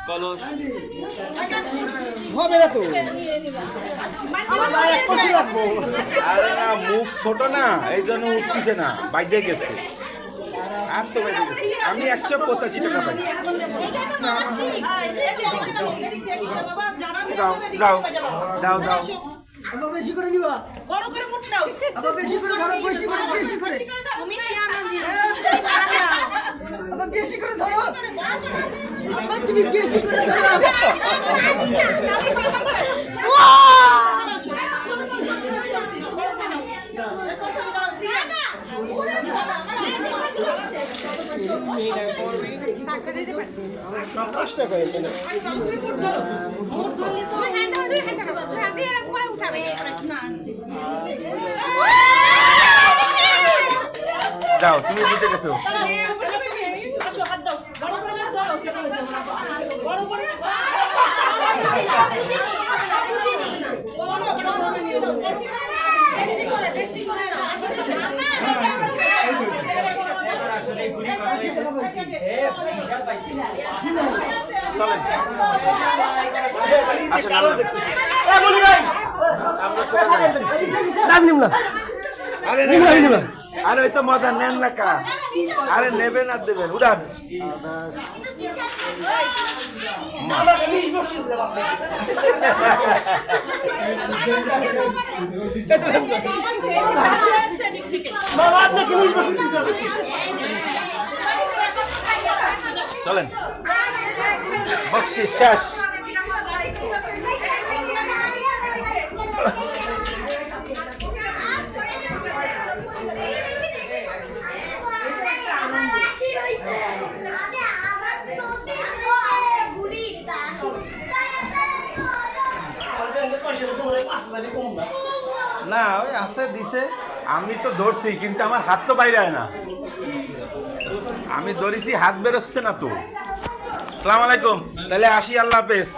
কলস হবে না তো আরে না মুখ ছোট না এই জন্য উঠতেছে না বাইরে গেছে আর তো বাইরে গেছে আমি 185 টাকা পাই দাও দাও দাও দাও আবার বেশি করে নিবা বড় করে মুঠ দাও আবার বেশি করে ধরো বেশি করে তুমি শিয়ানো জি আবার বেশি করে ধরো আবার তুমি বেশি করে ধরো কষ্ট করে দাও তুমি জিতে গেছো চলেন আসেন আরো দেখতে আরে আরে ওই তো মজা নেন না কা আরে নেবেন আর দেবেন উড়ান চলেন বকশিস শেষ না ওই আছে দিছে আমি তো ধরছি কিন্তু আমার হাত তো বাইরে হয় না আমি ধরেছি হাত বেরোচ্ছে না তো আসসালামু আলাইকুম তাহলে আসি আল্লাহ হাফেজ